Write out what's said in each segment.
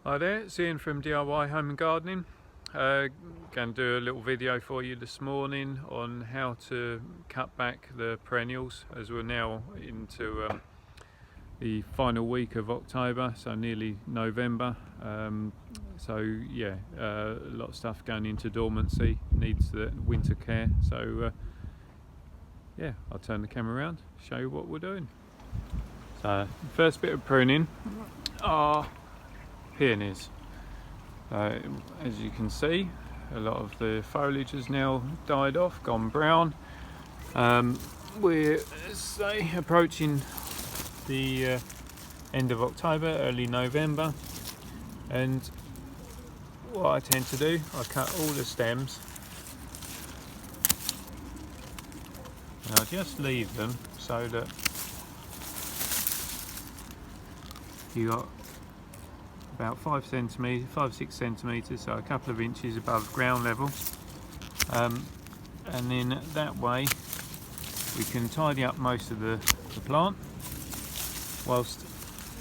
Hi there, it's Ian from DIY Home and Gardening. Going to do a little video for you this morning on how to cut back the perennials, as we're now into the final week of October, so nearly November. So yeah, a lot of stuff going into dormancy, needs the winter care. So yeah, I'll turn the camera around, show you what we're doing. So first bit of pruning are Peonies. As you can see, a lot of the foliage has now died off, gone brown. We're approaching the end of October, early November, and what I tend to do, I cut all the stems and I just leave them so that you got about 5-6 centimeters, so a couple of inches above ground level, and then that way we can tidy up most of the plant whilst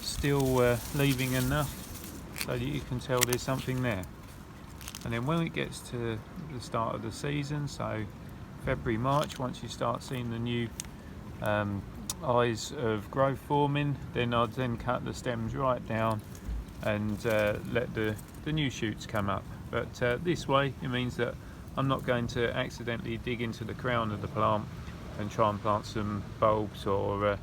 still leaving enough so that you can tell there's something there. And then when it gets to the start of the season, so February, March, once you start seeing the new eyes of growth forming, then I'd then cut the stems right down and let the new shoots come up. But this way it means that I'm not going to accidentally dig into the crown of the plant and try and plant some bulbs or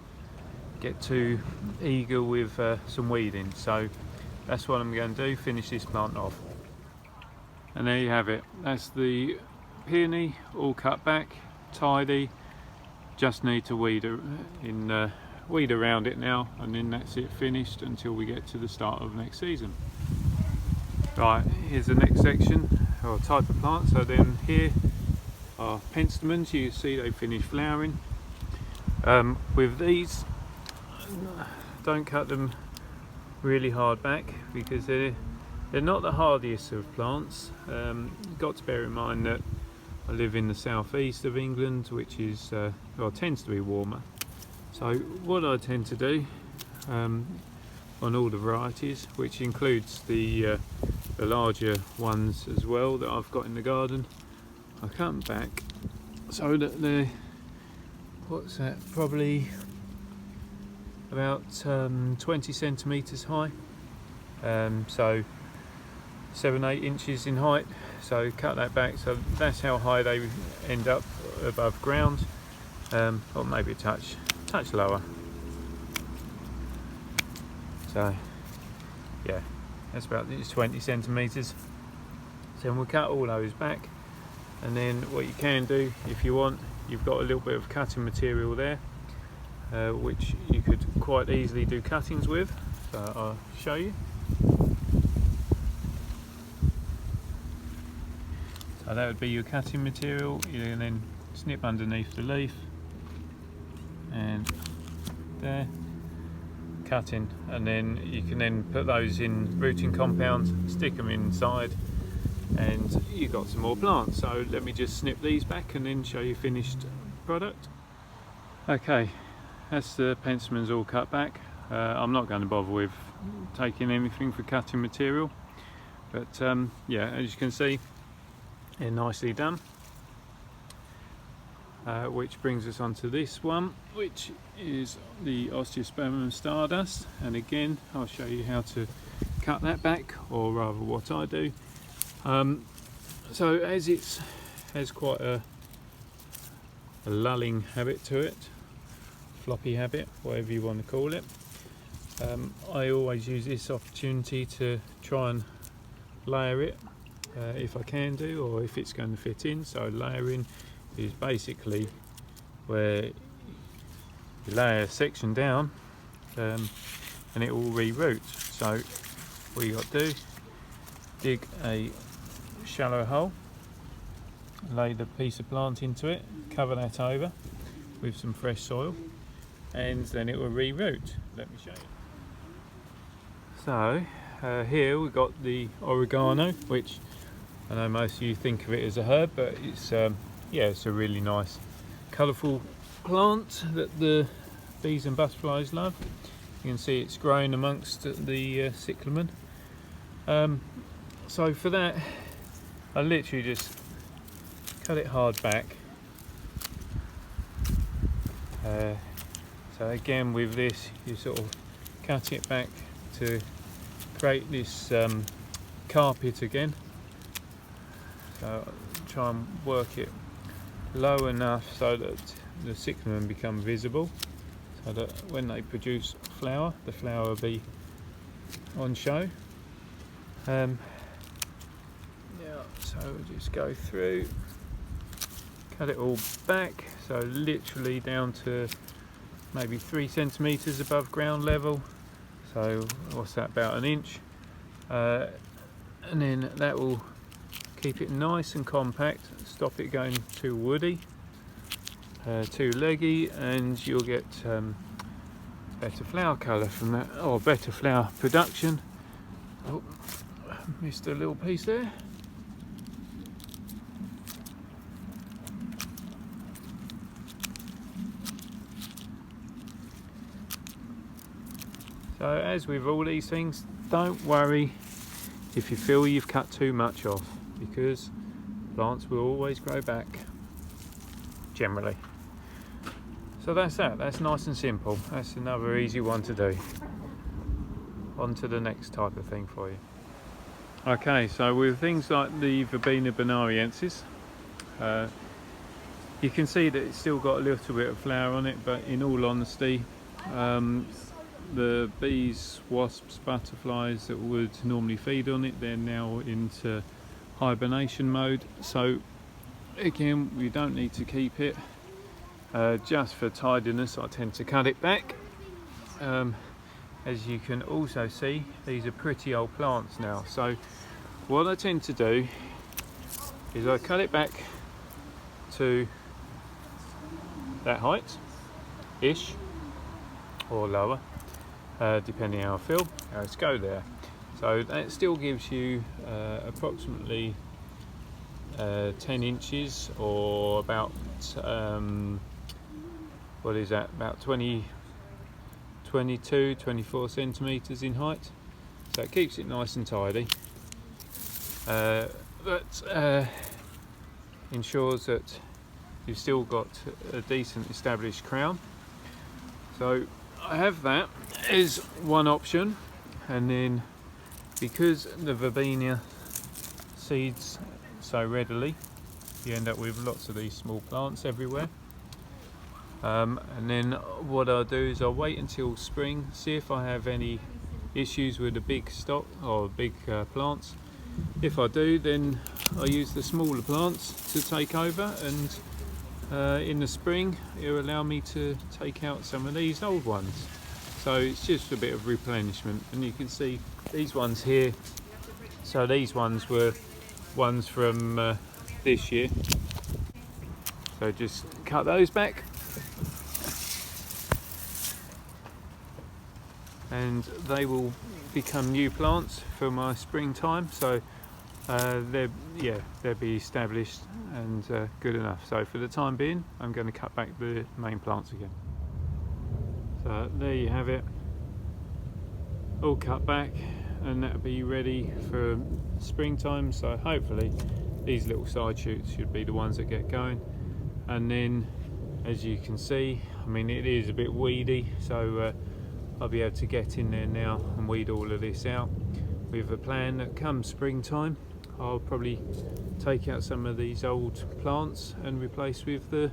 get too eager with some weeding. So that's what I'm going to do, finish this plant off. And there you have it, that's the peony all cut back, tidy. Just need to weed around it now, and then that's it, finished until we get to the start of next season. Right, here's the next section, or type of plant. So then here are Penstemons. You see they finished flowering. With these, don't cut them really hard back because they're not the hardiest of plants. You've got to bear in mind that I live in the southeast of England, which is tends to be warmer. So what I tend to do on all the varieties, which includes the larger ones as well that I've got in the garden, I cut them back so that they're, what's that, probably about 20 centimeters high, so 7-8 inches in height. So cut that back, so that's how high they end up above ground, or maybe a touch lower. So yeah, that's about 20 centimeters. So we'll cut all those back, and then what you can do if you want, you've got a little bit of cutting material there, which you could quite easily do cuttings with. So I'll show you. So that would be your cutting material. You can then snip underneath the leaf and there, cutting, and then you can then put those in rooting compounds, stick them inside, and you've got some more plants. So let me just snip these back and then show you finished product. Okay, that's the Penstemons all cut back. I'm not going to bother with taking anything for cutting material, but yeah, as you can see, they're nicely done. Which brings us on to this one, which is the Osteospermum stardust, and again I'll show you how to cut that back, or rather what I do. So as it has quite a lulling habit to it, floppy habit, whatever you want to call it, I always use this opportunity to try and layer it if I can do, or if it's going to fit in. So layering is basically where you lay a section down and it will re-root. So what you got to do, dig a shallow hole, lay the piece of plant into it, cover that over with some fresh soil, and then it will re-root. Let me show you. So here we've got the oregano, which I know most of you think of it as a herb, but it's yeah, it's a really nice colourful plant that the bees and butterflies love. You can see it's growing amongst the cyclamen, So for that, I literally just cut it hard back. So again, with this, you sort of cut it back to create this carpet again. So try and work it low enough so that the cyclamen become visible, so that when they produce flower, the flower will be on show. Yeah, so we'll just go through, cut it all back, so literally down to maybe 3 centimeters above ground level. So what's that, about an inch? And then that will keep it nice and compact, stop it going too woody, too leggy, and you'll get better flower colour from that, or better flower production. Oh, missed a little piece there. So as with all these things, don't worry if you feel you've cut too much off, because plants will always grow back, generally. So that's that, that's nice and simple. That's another easy one to do. On to the next type of thing for you. Okay, so with things like the Verbena bonariensis, you can see that it's still got a little bit of flower on it, but in all honesty, the bees, wasps, butterflies that would normally feed on it, they're now into hibernation mode. So again, we don't need to keep it. Just for tidiness, I tend to cut it back. As you can also see, these are pretty old plants now. So what I tend to do is I cut it back to that height-ish, or lower, depending how I feel. Let's go there. So that still gives you approximately 10 inches, or about what is that, about 24 centimeters in height. So it keeps it nice and tidy, but ensures that you've still got a decent established crown. So I have that as one option, and then because the Verbena seeds so readily, you end up with lots of these small plants everywhere. And then what I'll do is I'll wait until spring, see if I have any issues with the big stock or big plants. If I do, then I'll use the smaller plants to take over, and in the spring it will allow me to take out some of these old ones. So it's just a bit of replenishment, and you can see these ones here. So these ones were ones from this year. So just cut those back, and they will become new plants for my springtime. So they'll be established and good enough. So for the time being, I'm going to cut back the main plants again. So there you have it, all cut back, and that'll be ready for springtime. So hopefully these little side shoots should be the ones that get going. And then, as you can see, I mean, it is a bit weedy, so I'll be able to get in there now and weed all of this out, with a plan that come springtime I'll probably take out some of these old plants and replace with the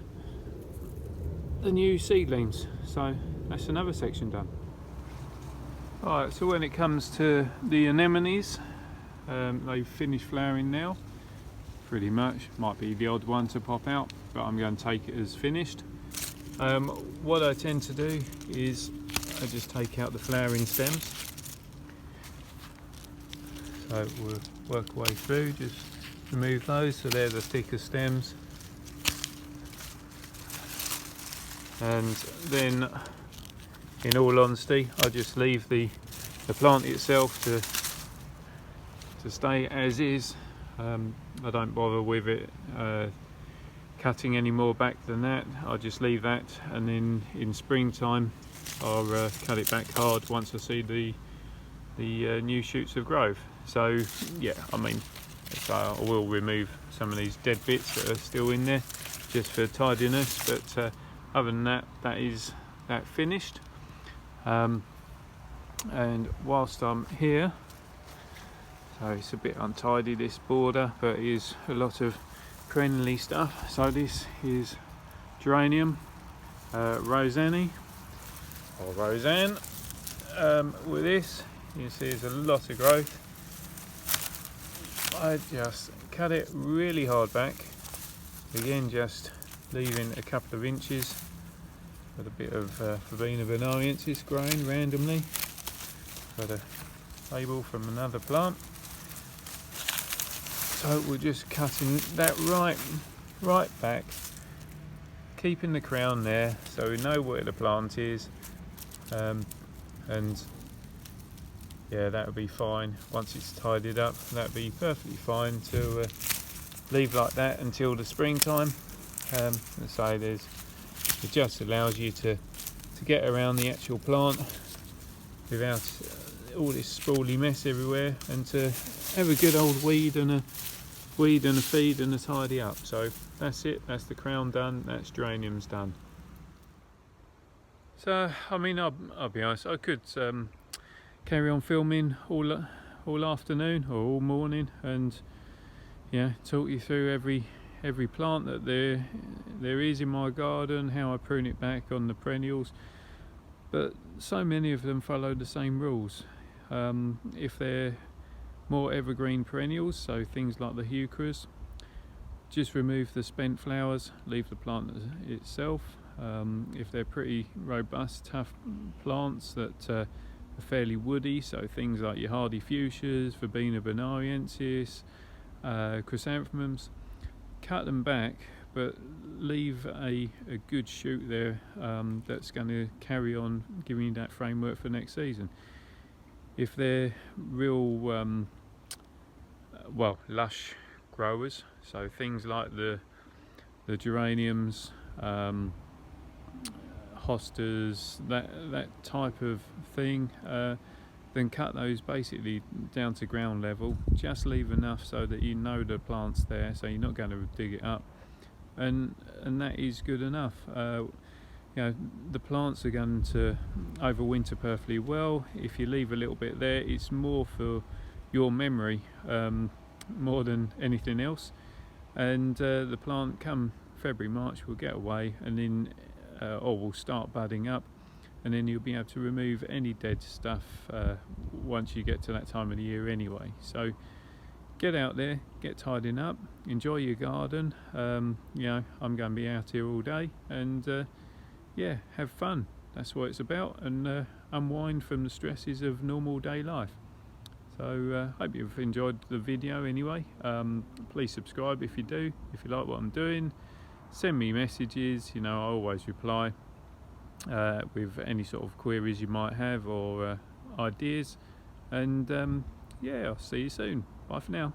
new seedlings. So that's another section done. Alright, so when it comes to the anemones, they've finished flowering now, pretty much. Might be the odd one to pop out, but I'm going to take it as finished. What I tend to do is I just take out the flowering stems. So we'll work our way through, just remove those, so they're the thicker stems. And then, in all honesty, I just leave the plant itself to stay as is. I don't bother with it cutting any more back than that. I'll just leave that, and then in springtime I'll cut it back hard once I see the new shoots of growth. So yeah, I mean, so I will remove some of these dead bits that are still in there just for tidiness, but other than that, that is that finished. And whilst I'm here, so it's a bit untidy, this border, but it is a lot of perennial stuff. So this is geranium, Rosanne, or Roseanne. With this, you can see there's a lot of growth. I just cut it really hard back, again just leaving a couple of inches with a bit of Verbena bonariensis growing randomly. Got a label from another plant. So we're just cutting that right back, keeping the crown there so we know where the plant is, and yeah, that'll be fine. Once it's tidied up, that'll be perfectly fine to leave like that until the springtime. So it just allows you to get around the actual plant without all this sprawly mess everywhere, and to have a good old weed and a feed and a tidy up. So that's it, that's the crown done, that's geraniums done. So I mean, I'll be honest, I could carry on filming all afternoon or all morning, and yeah, talk you through every plant that there is in my garden, how I prune it back on the perennials, but so many of them follow the same rules. If they're more evergreen perennials, so things like the heucheras, just remove the spent flowers, leave the plant itself. If they're pretty robust, tough plants that are fairly woody, so things like your hardy fuchsias, Verbena bonariensis, chrysanthemums, cut them back, but leave a good shoot there that's going to carry on giving you that framework for next season. If they're real well, lush growers, so things like the geraniums, hostas, that type of thing, then cut those basically down to ground level. Just leave enough so that you know the plant's there, so you're not going to dig it up, and that is good enough. You know, the plants are going to overwinter perfectly well. If you leave a little bit there, it's more for your memory more than anything else, and the plant come February, March will get away, and then or will start budding up, and then you'll be able to remove any dead stuff once you get to that time of the year anyway. So get out there, get tidying up, enjoy your garden. You know, I'm going to be out here all day, and yeah, have fun. That's what it's about, and unwind from the stresses of normal day life. So hope you've enjoyed the video anyway. Please subscribe if you do, if you like what I'm doing. Send me messages, you know, I always reply with any sort of queries you might have, or ideas, and yeah, I'll see you soon. Bye for now.